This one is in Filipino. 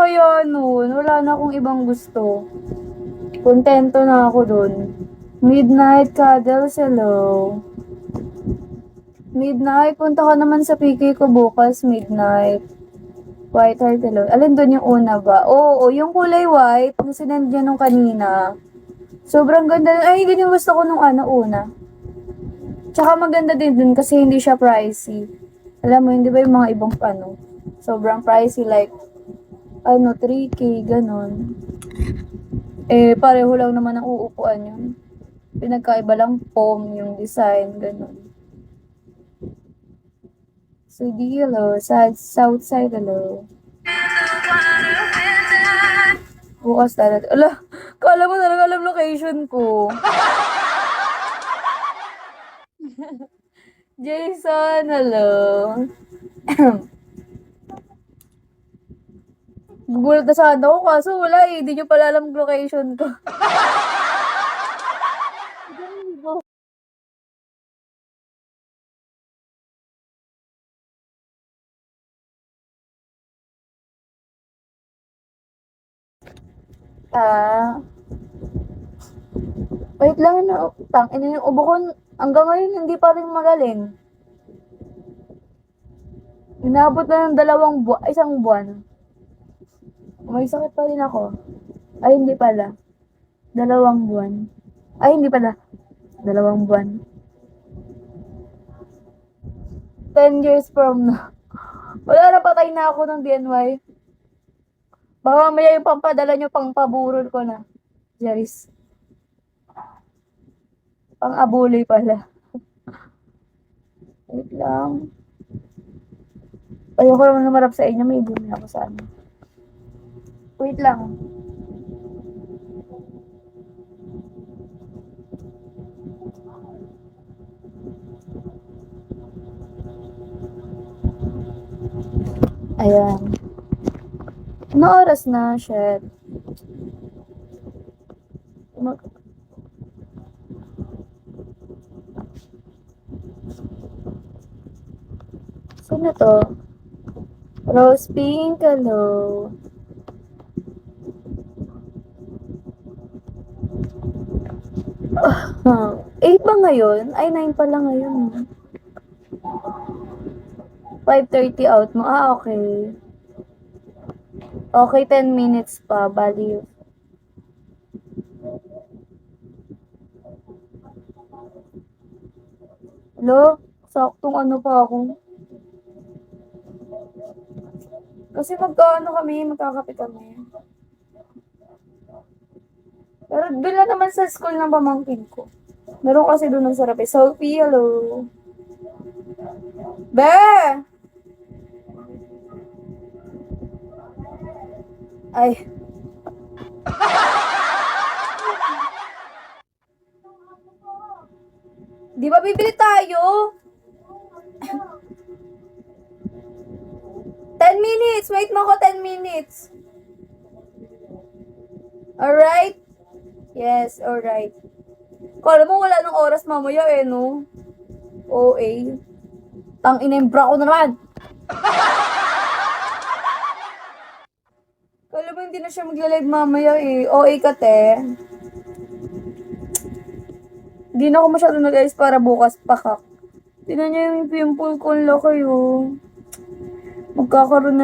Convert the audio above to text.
kaya nun. Wala na akong ibang gusto. Kontento na ako dun. Midnight Cuddles, hello. Midnight, punta ka naman sa PK ko bukas, midnight. White Heart, hello. Alin dun yung una ba? Oo, yung kulay white na sinend niya nung kanina. Sobrang ganda. Ay, hindi yung gusto ko nung una. Tsaka maganda din dun kasi hindi siya pricey. Alam mo, hindi ba yung mga ibang sobrang pricey like, 3K, ganon. Eh, pareho lang naman ang uupuan yun. Pinagkaiba lang foam yung design, ganon. So, di hello, south side, hello. Bukas talaga. Ala, kala mo talaga alam location ko. Jason, hello. Gugulat na sana ako kaso wala eh. Hindi nyo pala alam location ko. Ah, wait lang na. Ina yung ubo ko. Hanggang ngayon hindi pa rin magaling. Inabot na ng isang buwan. May sakit pa rin ako. Ay, hindi pala. 2 buwan. Ay, hindi pala. 2 buwan. 10 years from now. Wala na, patay na ako ng DNY. Baka mamaya yung pampadala nyo, pang paburol ko na. Jeris. Pang abuloy pala. Wait lang. Ayoko naman namarap sa inyo. May bumi ako sa ano. Wait lang. Ayan. Ano oras na, shit? Sino to? Rose Pink, hello. Ah, 8 ba ngayon? Ay, 9 pa lang ngayon. 5:30 out mo. Ah, okay. Okay, 10 minutes pa. Bali. Hello? Saktong ano pa ako. Kasi magkakape kami. Pero doon lang naman sa school ng pamangkin ko. Meron kasi doon ng sarap eh. Sophie, hello. Be! Ay. Di ba bibili tayo? 10 minutes! Wait mo ko 10 minutes. Alright? Yes, alright. Kala mo wala ng oras mamaya eh, no? OA. Tang inembra ko na naman. Kala mo hindi na siya magla-live mamaya eh. OA ka, te. Hindi na ako masyado nag-ayos para bukas pakak. Tingnan niyo yung pimple ko, laki oh. Magkakaroon na